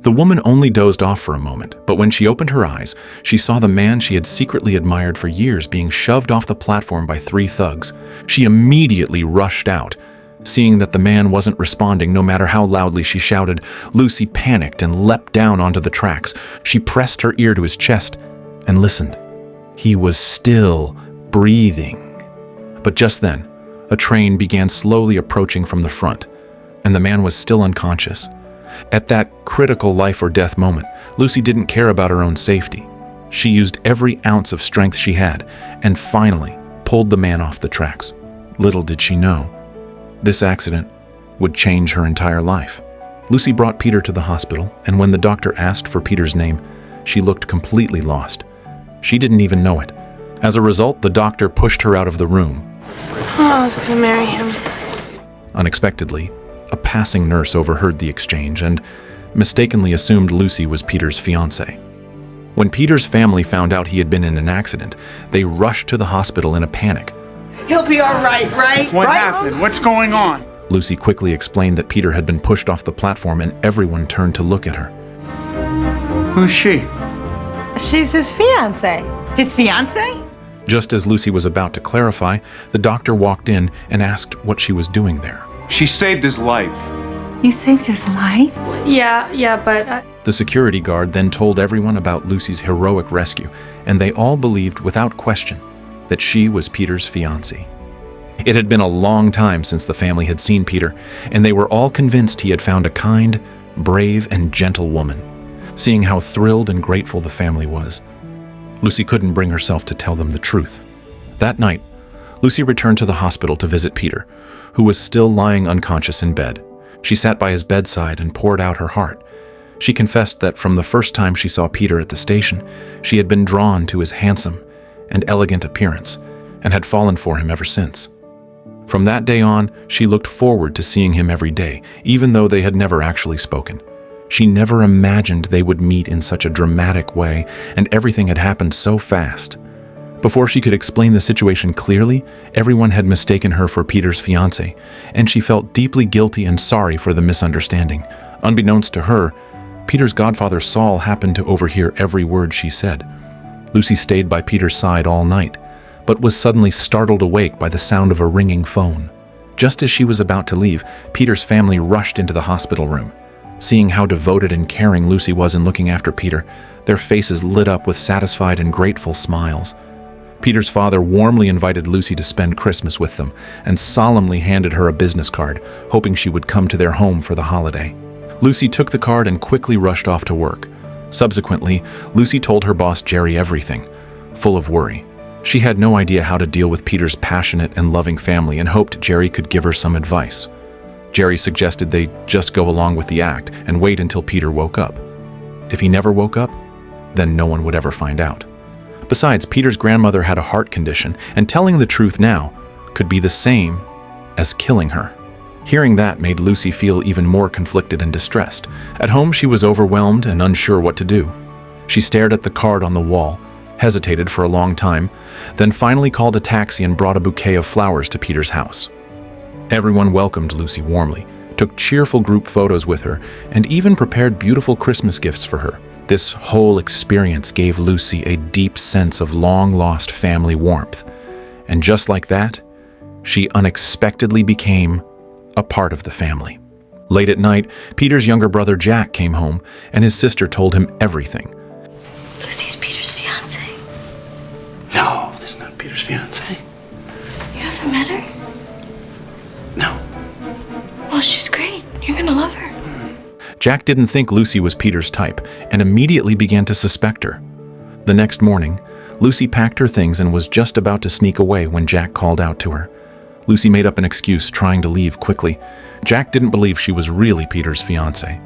The woman only dozed off for a moment, but when she opened her eyes, she saw the man she had secretly admired for years being shoved off the platform by 3 thugs. She immediately rushed out. Seeing that the man wasn't responding no matter how loudly she shouted, Lucy panicked and leapt down onto the tracks. She pressed her ear to his chest and listened. He was still breathing. But just then, a train began slowly approaching from the front, and the man was still unconscious. At that critical life or death moment, Lucy didn't care about her own safety. She used every ounce of strength she had and finally pulled the man off the tracks. Little did she know, this accident would change her entire life. Lucy brought Peter to the hospital, and when the doctor asked for Peter's name, she looked completely lost. She didn't even know it. As a result, the doctor pushed her out of the room. I was going to marry him. Unexpectedly, a passing nurse overheard the exchange and mistakenly assumed Lucy was Peter's fiancée. When Peter's family found out he had been in an accident, they rushed to the hospital in a panic. He'll be all right, right? What happened? What's going on? Lucy quickly explained that Peter had been pushed off the platform, and everyone turned to look at her. Who's she? She's his fiancée. His fiancée? Just as Lucy was about to clarify, the doctor walked in and asked what she was doing there. She saved his life. You saved his life? Yeah, but... The security guard then told everyone about Lucy's heroic rescue, and they all believed without question that she was Peter's fiancée. It had been a long time since the family had seen Peter, and they were all convinced he had found a kind, brave, and gentle woman. Seeing how thrilled and grateful the family was, Lucy couldn't bring herself to tell them the truth. That night, Lucy returned to the hospital to visit Peter, who was still lying unconscious in bed. She sat by his bedside and poured out her heart. She confessed that from the first time she saw Peter at the station, she had been drawn to his handsome and elegant appearance and had fallen for him ever since. From that day on, she looked forward to seeing him every day, even though they had never actually spoken. She never imagined they would meet in such a dramatic way, and everything had happened so fast. Before she could explain the situation clearly, everyone had mistaken her for Peter's fiancée, and she felt deeply guilty and sorry for the misunderstanding. Unbeknownst to her, Peter's godfather Saul happened to overhear every word she said. Lucy stayed by Peter's side all night, but was suddenly startled awake by the sound of a ringing phone. Just as she was about to leave, Peter's family rushed into the hospital room. Seeing how devoted and caring Lucy was in looking after Peter, their faces lit up with satisfied and grateful smiles. Peter's father warmly invited Lucy to spend Christmas with them and solemnly handed her a business card, hoping she would come to their home for the holiday. Lucy took the card and quickly rushed off to work. Subsequently, Lucy told her boss Jerry everything, full of worry. She had no idea how to deal with Peter's passionate and loving family and hoped Jerry could give her some advice. Jerry suggested they just go along with the act and wait until Peter woke up. If he never woke up, then no one would ever find out. Besides, Peter's grandmother had a heart condition, and telling the truth now could be the same as killing her. Hearing that made Lucy feel even more conflicted and distressed. At home, she was overwhelmed and unsure what to do. She stared at the card on the wall, hesitated for a long time, then finally called a taxi and brought a bouquet of flowers to Peter's house. Everyone welcomed Lucy warmly, took cheerful group photos with her, and even prepared beautiful Christmas gifts for her. This whole experience gave Lucy a deep sense of long-lost family warmth. And just like that, she unexpectedly became a part of the family. Late at night, Peter's younger brother Jack came home, and his sister told him everything. Lucy's Peter's fiancée. No, this is not Peter's fiancée. You haven't met her? No. Well, she's great. You're gonna love her. Jack didn't think Lucy was Peter's type and immediately began to suspect her. The next morning, Lucy packed her things and was just about to sneak away when Jack called out to her. Lucy made up an excuse, trying to leave quickly. Jack didn't believe she was really Peter's fiancée,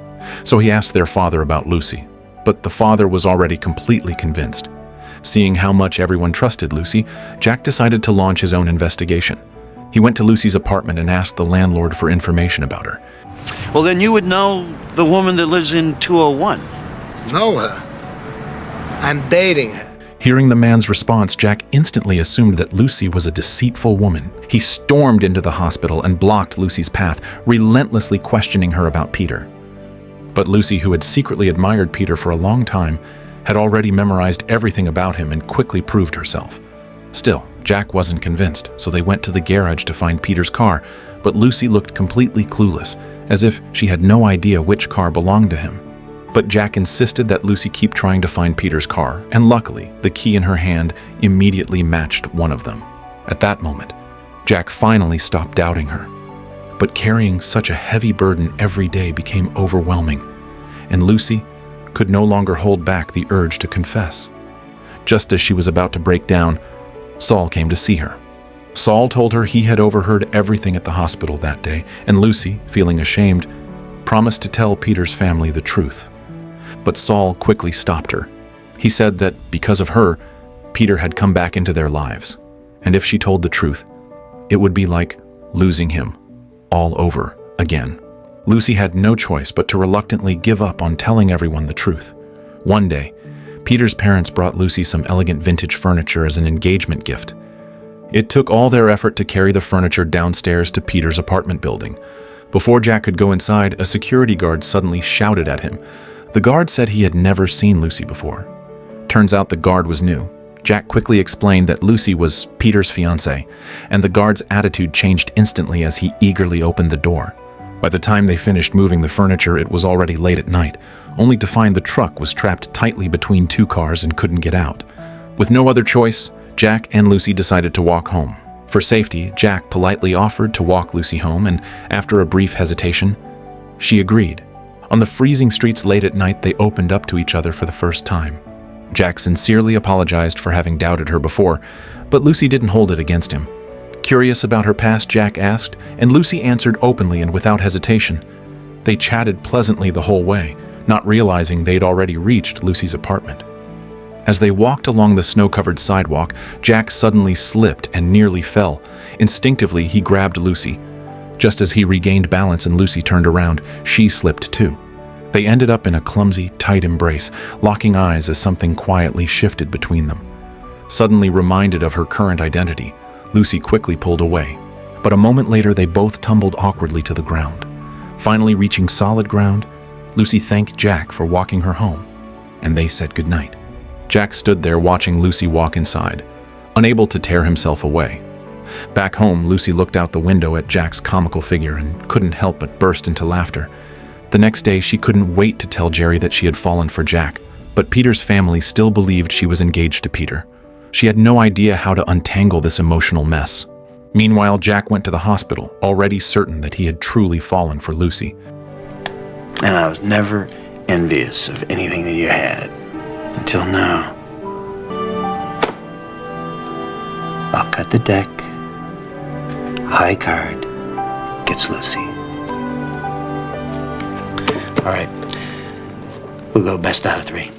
so he asked their father about Lucy. But the father was already completely convinced. Seeing how much everyone trusted Lucy, Jack decided to launch his own investigation. He went to Lucy's apartment and asked the landlord for information about her. Well, then you would know the woman that lives in 201. Know her? I'm dating her. Hearing the man's response, Jack instantly assumed that Lucy was a deceitful woman. He stormed into the hospital and blocked Lucy's path, relentlessly questioning her about Peter. But Lucy, who had secretly admired Peter for a long time, had already memorized everything about him and quickly proved herself. Still, Jack wasn't convinced, so they went to the garage to find Peter's car, but Lucy looked completely clueless, as if she had no idea which car belonged to him. But Jack insisted that Lucy keep trying to find Peter's car, and luckily, the key in her hand immediately matched one of them. At that moment, Jack finally stopped doubting her. But carrying such a heavy burden every day became overwhelming, and Lucy could no longer hold back the urge to confess. Just as she was about to break down, Saul came to see her. Saul told her he had overheard everything at the hospital that day, and Lucy, feeling ashamed, promised to tell Peter's family the truth. But Saul quickly stopped her. He said that because of her, Peter had come back into their lives, and if she told the truth, it would be like losing him all over again. Lucy had no choice but to reluctantly give up on telling everyone the truth. One day, Peter's parents brought Lucy some elegant vintage furniture as an engagement gift. It took all their effort to carry the furniture downstairs to Peter's apartment building. Before Jack could go inside, a security guard suddenly shouted at him. The guard said he had never seen Lucy before. Turns out the guard was new. Jack quickly explained that Lucy was Peter's fiancée, and the guard's attitude changed instantly as he eagerly opened the door. By the time they finished moving the furniture, it was already late at night, only to find the truck was trapped tightly between two cars and couldn't get out. With no other choice, Jack and Lucy decided to walk home. For safety, Jack politely offered to walk Lucy home, and after a brief hesitation, she agreed. On the freezing streets late at night, they opened up to each other for the first time. Jack sincerely apologized for having doubted her before, but Lucy didn't hold it against him. Curious about her past, Jack asked, and Lucy answered openly and without hesitation. They chatted pleasantly the whole way, not realizing they'd already reached Lucy's apartment. As they walked along the snow-covered sidewalk, Jack suddenly slipped and nearly fell. Instinctively, he grabbed Lucy. Just as he regained balance and Lucy turned around, she slipped too. They ended up in a clumsy, tight embrace, locking eyes as something quietly shifted between them. Suddenly reminded of her current identity, Lucy quickly pulled away. But a moment later, they both tumbled awkwardly to the ground. Finally reaching solid ground, Lucy thanked Jack for walking her home, and they said goodnight. Jack stood there watching Lucy walk inside, unable to tear himself away. Back home, Lucy looked out the window at Jack's comical figure and couldn't help but burst into laughter. The next day, she couldn't wait to tell Jerry that she had fallen for Jack, but Peter's family still believed she was engaged to Peter. She had no idea how to untangle this emotional mess. Meanwhile, Jack went to the hospital, already certain that he had truly fallen for Lucy. And I was never envious of anything that you had. Until now. I'll cut the deck. High card gets Lucy. All right. We'll go best out of 3.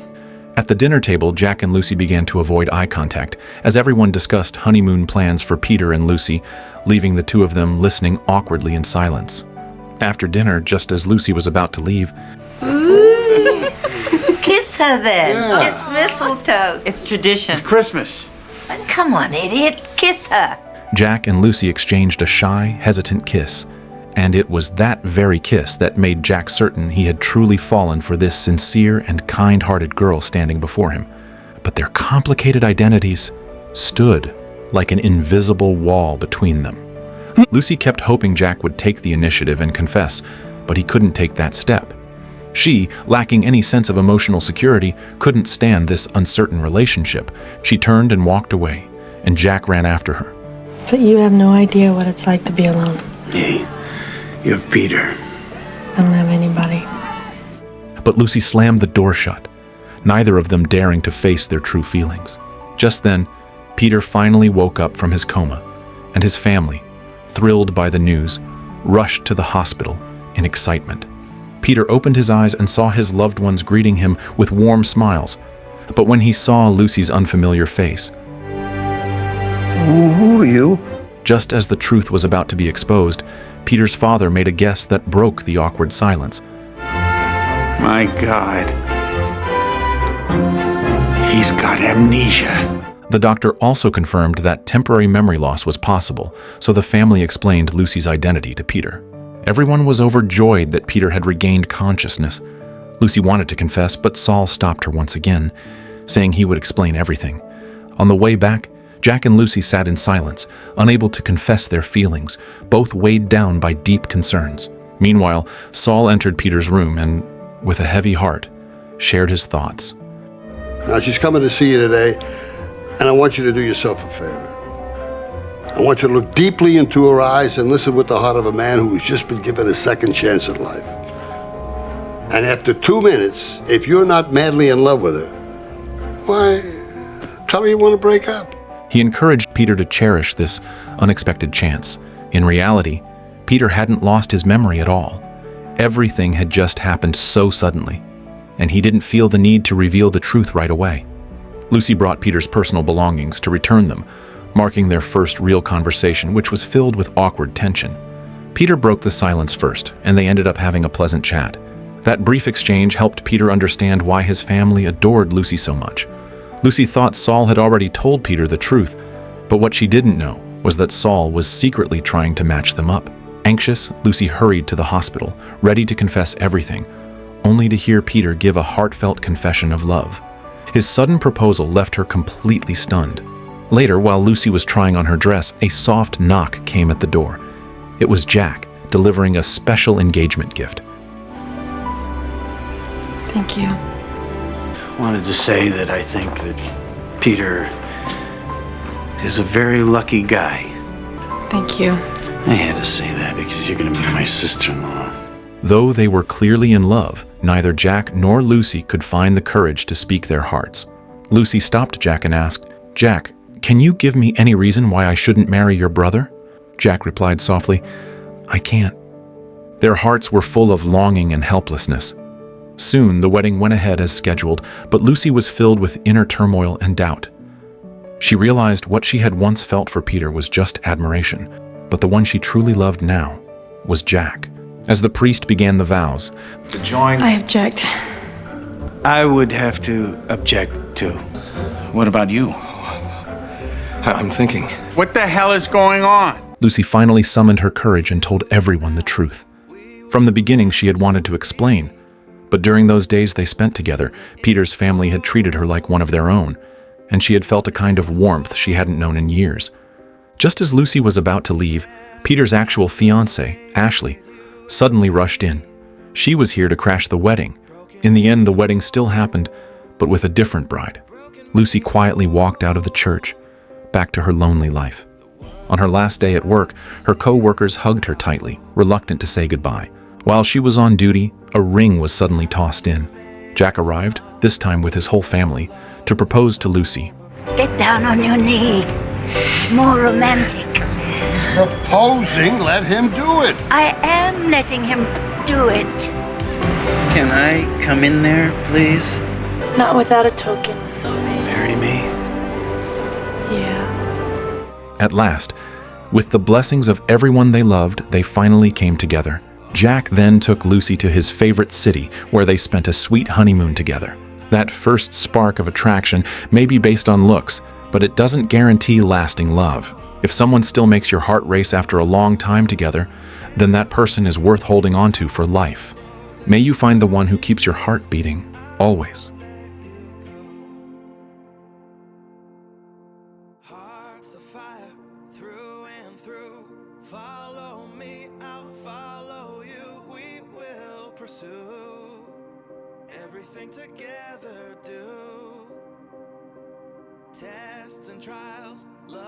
At the dinner table, Jack and Lucy began to avoid eye contact as everyone discussed honeymoon plans for Peter and Lucy, leaving the two of them listening awkwardly in silence. After dinner, just as Lucy was about to leave, Kiss her then. It's mistletoe. It's tradition. It's Christmas. Come on, idiot. Kiss her. Jack and Lucy exchanged a shy, hesitant kiss, and it was that very kiss that made Jack certain he had truly fallen for this sincere and kind-hearted girl standing before him. But their complicated identities stood like an invisible wall between them. Lucy kept hoping Jack would take the initiative and confess, but he couldn't take that step. She, lacking any sense of emotional security, couldn't stand this uncertain relationship. She turned and walked away, and Jack ran after her. But you have no idea what it's like to be alone. Hey, you have Peter. I don't have anybody. But Lucy slammed the door shut, neither of them daring to face their true feelings. Just then, Peter finally woke up from his coma, and his family, thrilled by the news, rushed to the hospital in excitement. Peter opened his eyes and saw his loved ones greeting him with warm smiles. But when he saw Lucy's unfamiliar face, Who are you? just as the truth was about to be exposed, Peter's father made a guess that broke the awkward silence. My God. He's got amnesia. The doctor also confirmed that temporary memory loss was possible, so the family explained Lucy's identity to Peter. Everyone was overjoyed that Peter had regained consciousness, Lucy wanted to confess, but Saul stopped her once again, saying he would explain everything. On the way back, Jack and Lucy sat in silence, unable to confess their feelings, both weighed down by deep concerns. Meanwhile, Saul entered Peter's room and, with a heavy heart, shared his thoughts. Now, she's coming to see you today, and I want you to do yourself a favor. I want you to look deeply into her eyes and listen with the heart of a man who has just been given a second chance at life. And after 2 minutes, if you're not madly in love with her, why, tell her you want to break up. He encouraged Peter to cherish this unexpected chance. In reality, Peter hadn't lost his memory at all. Everything had just happened so suddenly, and he didn't feel the need to reveal the truth right away. Lucy brought Peter's personal belongings to return them, marking their first real conversation, which was filled with awkward tension. Peter broke the silence first, and they ended up having a pleasant chat. That brief exchange helped Peter understand why his family adored Lucy so much. Lucy thought Saul had already told Peter the truth, but what she didn't know was that Saul was secretly trying to match them up. Anxious, Lucy hurried to the hospital, ready to confess everything, only to hear Peter give a heartfelt confession of love. His sudden proposal left her completely stunned. Later, while Lucy was trying on her dress, a soft knock came at the door. It was Jack, delivering a special engagement gift. Thank you. Wanted to say that I think that Peter is a very lucky guy. Thank you. I had to say that because you're going to be my sister-in-law. Though they were clearly in love, neither Jack nor Lucy could find the courage to speak their hearts. Lucy stopped Jack and asked, "Jack, can you give me any reason why I shouldn't marry your brother?" Jack replied softly, "I can't." Their hearts were full of longing and helplessness. Soon, the wedding went ahead as scheduled, but Lucy was filled with inner turmoil and doubt. She realized what she had once felt for Peter was just admiration, but the one she truly loved now was Jack. As the priest began the vows, To join, I object. I would have to object too. What about you? I'm thinking. What the hell is going on? Lucy finally summoned her courage and told everyone the truth. From the beginning, she had wanted to explain, but during those days they spent together, Peter's family had treated her like one of their own, and she had felt a kind of warmth she hadn't known in years. Just as Lucy was about to leave, Peter's actual fiancée, Ashley, suddenly rushed in. She was here to crash the wedding. In the end, the wedding still happened, but with a different bride. Lucy quietly walked out of the church, back to her lonely life. On her last day at work, her co-workers hugged her tightly, reluctant to say goodbye. While she was on duty, a ring was suddenly tossed in. Jack arrived, this time with his whole family, to propose to Lucy. Get down on your knee. It's more romantic. Proposing, let him do it. I am letting him do it. Can I come in there, please? Not without a token. Marry me? Yeah. At last, with the blessings of everyone they loved, they finally came together. Jack then took Lucy to his favorite city, where they spent a sweet honeymoon together. That first spark of attraction may be based on looks, but it doesn't guarantee lasting love. If someone still makes your heart race after a long time together, then that person is worth holding on to for life. May you find the one who keeps your heart beating, always. Hearts of fire, through and through. Follow me, I'll follow you. We will pursue everything together. Do tests and trials. Love